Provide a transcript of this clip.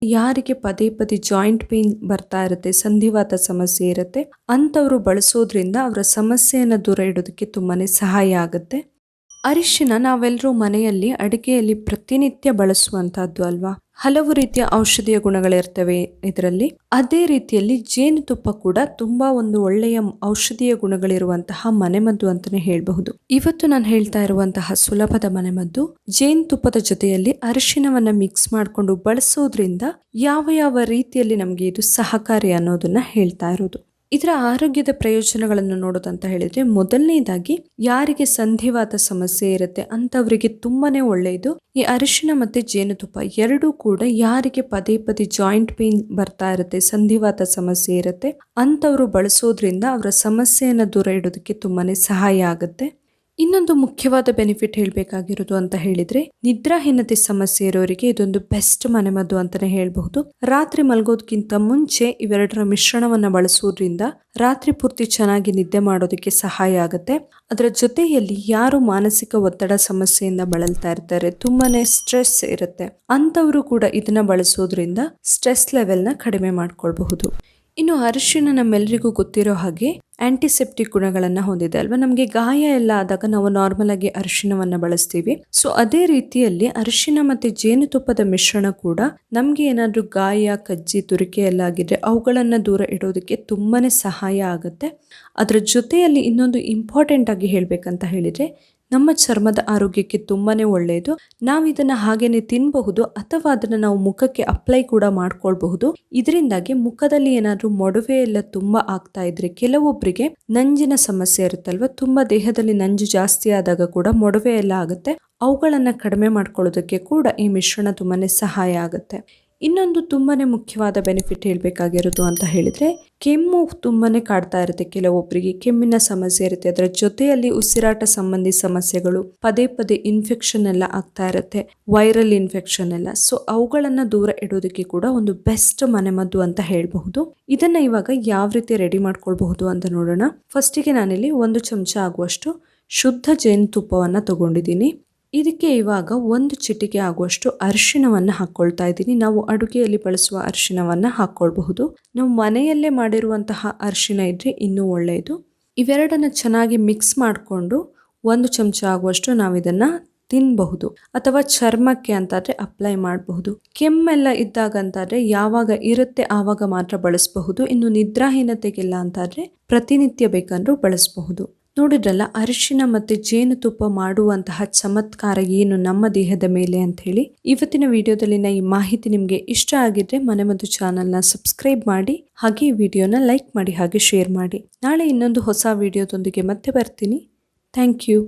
ಯಾರಿಗೆ ಪದೇ ಪದೇ ಜಾಯಿಂಟ್ ಪೇನ್ ಬರ್ತಾ ಇರುತ್ತೆ, ಸಂಧಿವಾತ ಸಮಸ್ಯೆ ಇರುತ್ತೆ, ಅಂಥವ್ರು ಬಳಸೋದ್ರಿಂದ ಅವರ ಸಮಸ್ಯೆಯನ್ನು ದೂರ ಇಡೋದಕ್ಕೆ ತುಂಬಾನೇ ಸಹಾಯ ಆಗುತ್ತೆ. ಅರಿಶಿನ ನಾವೆಲ್ಲರೂ ಮನೆಯಲ್ಲಿ ಅಡಿಗೆಯಲ್ಲಿ ಪ್ರತಿನಿತ್ಯ ಬಳಸುವಂತಹದ್ದು ಅಲ್ವಾ. ಹಲವು ರೀತಿಯ ಔಷಧೀಯ ಗುಣಗಳಿರ್ತವೆ ಇದರಲ್ಲಿ. ಅದೇ ರೀತಿಯಲ್ಲಿ ಜೇನುತುಪ್ಪ ಕೂಡ ತುಂಬಾ ಒಂದು ಒಳ್ಳೆಯ ಔಷಧೀಯ ಗುಣಗಳಿರುವಂತಹ ಮನೆಮದ್ದು ಅಂತಾನೆ ಹೇಳಬಹುದು. ಇವತ್ತು ನಾನು ಹೇಳ್ತಾ ಇರುವಂತಹ ಸುಲಭದ ಮನೆಮದ್ದು ಜೇನುತುಪ್ಪದ ಜೊತೆಯಲ್ಲಿ ಅರಿಶಿನವನ್ನ ಮಿಕ್ಸ್ ಮಾಡಿಕೊಂಡು ಬಳಸೋದ್ರಿಂದ ಯಾವ ಯಾವ ರೀತಿಯಲ್ಲಿ ನಮಗೆ ಇದು ಸಹಕಾರಿ ಅನ್ನೋದನ್ನ ಹೇಳ್ತಾ ಇರೋದು. ಇದರ ಆರೋಗ್ಯದ ಪ್ರಯೋಜನಗಳನ್ನು ನೋಡೋದಂತ ಹೇಳಿದ್ರೆ, ಮೊದಲನೇದಾಗಿ ಯಾರಿಗೆ ಸಂಧಿವಾತ ಸಮಸ್ಯೆ ಇರುತ್ತೆ ಅಂತವರಿಗೆ ತುಂಬಾನೇ ಒಳ್ಳೆಯದು. ಈ ಅರಿಶಿನ ಮತ್ತೆ ಜೇನುತುಪ್ಪ ಎರಡೂ ಕೂಡ ಯಾರಿಗೆ ಪದೇ ಪದೇ ಜಾಯಿಂಟ್ ಪೇನ್ ಬರ್ತಾ ಇರುತ್ತೆ, ಸಂಧಿವಾತ ಸಮಸ್ಯೆ ಇರುತ್ತೆ, ಅಂತವರು ಬಳಸೋದ್ರಿಂದ ಅವರ ಸಮಸ್ಯೆಯನ್ನು ದೂರ ಇಡೋದಕ್ಕೆ ತುಂಬಾನೇ ಸಹಾಯ ಆಗುತ್ತೆ. ಇನ್ನೊಂದು ಮುಖ್ಯವಾದ ಬೆನಿಫಿಟ್ ಹೇಳಬೇಕಾಗಿರೋದು ಅಂತ ಹೇಳಿದ್ರೆ, ನಿದ್ರಾಹೀನತೆ ಸಮಸ್ಯೆ ಇರೋರಿಗೆ ಇದೊಂದು ಬೆಸ್ಟ್ ಮನೆಮದ್ದು ಅಂತಾನೆ ಹೇಳಬಹುದು. ರಾತ್ರಿ ಮಲಗೋದಕ್ಕಿಂತ ಮುಂಚೆ ಇವೆರಡರ ಮಿಶ್ರಣವನ್ನ ಬಳಸೋದ್ರಿಂದ ರಾತ್ರಿ ಪೂರ್ತಿ ಚೆನ್ನಾಗಿ ನಿದ್ದೆ ಮಾಡೋದಕ್ಕೆ ಸಹಾಯ ಆಗುತ್ತೆ. ಅದರ ಜೊತೆಯಲ್ಲಿ ಯಾರು ಮಾನಸಿಕ ಒತ್ತಡ ಸಮಸ್ಯೆಯಿಂದ ಬಳಲ್ತಾ ಇರ್ತಾರೆ, ತುಂಬಾನೇ ಸ್ಟ್ರೆಸ್ ಇರುತ್ತೆ, ಅಂತವರು ಕೂಡ ಇದನ್ನ ಬಳಸೋದ್ರಿಂದ ಸ್ಟ್ರೆಸ್ ಲೆವೆಲ್ನ ಕಡಿಮೆ ಮಾಡ್ಕೊಳ್ಬಹುದು. ಇನ್ನು ಅರಿಶಿನ ನಮ್ಮೆಲ್ಲರಿಗೂ ಗೊತ್ತಿರೋ ಹಾಗೆ ಆಂಟಿಸೆಪ್ಟಿಕ್ ಗುಣಗಳನ್ನ ಹೊಂದಿದೆ ಅಲ್ವಾ. ನಮಗೆ ಗಾಯ ಎಲ್ಲ ಆದಾಗ ನಾವು ನಾರ್ಮಲ್ ಆಗಿ ಅರಿಶಿನವನ್ನ ಬಳಸ್ತೀವಿ. ಸೊ ಅದೇ ರೀತಿಯಲ್ಲಿ ಅರಿಶಿನ ಮತ್ತೆ ಜೇನುತುಪ್ಪದ ಮಿಶ್ರಣ ಕೂಡ ನಮ್ಗೆ ಏನಾದ್ರೂ ಗಾಯ, ಕಜ್ಜಿ, ತುರಿಕೆ ಎಲ್ಲ ಆಗಿದ್ರೆ ಅವುಗಳನ್ನ ದೂರ ಇಡೋದಕ್ಕೆ ತುಂಬಾನೇ ಸಹಾಯ ಆಗುತ್ತೆ. ಅದರ ಜೊತೆಯಲ್ಲಿ ಇನ್ನೊಂದು ಇಂಪಾರ್ಟೆಂಟ್ ಆಗಿ ಹೇಳ್ಬೇಕಂತ ಹೇಳಿದ್ರೆ, ನಮ್ಮ ಚರ್ಮದ ಆರೋಗ್ಯಕ್ಕೆ ತುಂಬಾನೇ ಒಳ್ಳೆಯದು. ನಾವು ಇದನ್ನ ಹಾಗೇನೆ ತಿನ್ನಬಹುದು ಅಥವಾ ಅದನ್ನ ನಾವು ಮುಖಕ್ಕೆ ಅಪ್ಲೈ ಕೂಡ ಮಾಡ್ಕೊಳ್ಬಹುದು. ಇದರಿಂದಾಗಿ ಮುಖದಲ್ಲಿ ಏನಾದ್ರೂ ಮೊಡವೆ ಎಲ್ಲ ತುಂಬಾ ಆಗ್ತಾ ಇದ್ರೆ, ಕೆಲವೊಬ್ಬರಿಗೆ ನಂಜಿನ ಸಮಸ್ಯೆ ಇರುತ್ತಲ್ವ, ತುಂಬಾ ದೇಹದಲ್ಲಿ ನಂಜು ಜಾಸ್ತಿ ಆದಾಗ ಕೂಡ ಮೊಡವೆ ಎಲ್ಲ ಆಗುತ್ತೆ, ಅವುಗಳನ್ನ ಕಡಿಮೆ ಮಾಡ್ಕೊಳ್ಳೋದಕ್ಕೆ ಕೂಡ ಈ ಮಿಶ್ರಣ ತುಂಬಾನೇ ಸಹಾಯ ಆಗುತ್ತೆ. ಇನ್ನೊಂದು ತುಂಬಾನೇ ಮುಖ್ಯವಾದ ಬೆನಿಫಿಟ್ ಹೇಳ್ಬೇಕಾಗಿರೋದು ಅಂತ ಹೇಳಿದ್ರೆ, ಕೆಮ್ಮು ತುಂಬಾನೇ ಕಾಡ್ತಾ ಇರುತ್ತೆ, ಕೆಲವೊಬ್ಬರಿಗೆ ಕೆಮ್ಮಿನ ಸಮಸ್ಯೆ ಇರುತ್ತೆ, ಅದರ ಜೊತೆಯಲ್ಲಿ ಉಸಿರಾಟ ಸಂಬಂಧಿ ಸಮಸ್ಯೆಗಳು, ಪದೇ ಪದೇ ಇನ್ಫೆಕ್ಷನ್ ಎಲ್ಲ ಆಗ್ತಾ ಇರುತ್ತೆ, ವೈರಲ್ ಇನ್ಫೆಕ್ಷನ್ ಎಲ್ಲ. ಸೊ ಅವುಗಳನ್ನ ದೂರ ಇಡೋದಕ್ಕೆ ಕೂಡ ಒಂದು ಬೆಸ್ಟ್ ಮನೆಮದ್ದು ಅಂತ ಹೇಳಬಹುದು. ಇದನ್ನ ಇವಾಗ ಯಾವ ರೀತಿ ರೆಡಿ ಮಾಡ್ಕೊಳ್ಬಹುದು ಅಂತ ನೋಡೋಣ. ಫಸ್ಟಿಗೆ ನಾನಿಲ್ಲಿ 1 ಚಮಚ ಆಗುವಷ್ಟು ಶುದ್ಧ ಜೇನುತುಪ್ಪವನ್ನ ತಗೊಂಡಿದ್ದೀನಿ. ಇದಕ್ಕೆ ಇವಾಗ 1 ಚಿಟಿಕೆ ಆಗುವಷ್ಟು ಅರಿಶಿನವನ್ನ ಹಾಕೊಳ್ತಾ ಇದ್ದೀನಿ. ನಾವು ಅಡುಗೆಯಲ್ಲಿ ಬಳಸುವ ಅರಿಶಿನವನ್ನ ಹಾಕೊಳ್ಬಹುದು. ನಾವು ಮನೆಯಲ್ಲೇ ಮಾಡಿರುವಂತಹ ಅರಿಶಿನ ಇದ್ರೆ ಇನ್ನೂ ಒಳ್ಳೆಯದು. ಇವೆರಡನ್ನ ಚೆನ್ನಾಗಿ ಮಿಕ್ಸ್ ಮಾಡಿಕೊಂಡು 1 ಚಮಚ ಆಗುವಷ್ಟು ನಾವಿದನ್ನ ತಿನ್ನಬಹುದು ಅಥವಾ ಚರ್ಮಕ್ಕೆ ಅಂತಾದ್ರೆ ಅಪ್ಲೈ ಮಾಡಬಹುದು. ಕೆಮ್ಮೆಲ್ಲ ಇದ್ದಾಗಂತಾದ್ರೆ ಯಾವಾಗ ಇರುತ್ತೆ ಆವಾಗ ಮಾತ್ರ ಬಳಸಬಹುದು. ಇನ್ನು ನಿದ್ರಾಹೀನತೆಗಿಲ್ಲ ಅಂತಾದ್ರೆ ಪ್ರತಿನಿತ್ಯ ಬೇಕಂದ್ರೂ ಬಳಸಬಹುದು. ನೋಡಿದ್ರಲ್ಲ ಅರಿಶಿನ ಮತ್ತೆ ಜೇನುತುಪ್ಪ ಮಾಡುವಂತಹ ಚಮತ್ಕಾರ ಏನು ನಮ್ಮ ದೇಹದ ಮೇಲೆ ಅಂತ ಹೇಳಿ. ಇವತ್ತಿನ ವಿಡಿಯೋದಲ್ಲಿನ ಈ ಮಾಹಿತಿ ನಿಮಗೆ ಇಷ್ಟ ಆಗಿದ್ರೆ ಮನೆಮದ್ದು ಚಾನಲ್ನ ಸಬ್ಸ್ಕ್ರೈಬ್ ಮಾಡಿ, ಹಾಗೆ ಈ ವಿಡಿಯೋನ ಲೈಕ್ ಮಾಡಿ, ಹಾಗೆ ಶೇರ್ ಮಾಡಿ. ನಾಳೆ ಇನ್ನೊಂದು ಹೊಸ ವಿಡಿಯೋದೊಂದಿಗೆ ಮತ್ತೆ ಬರ್ತೀನಿ. Thank you.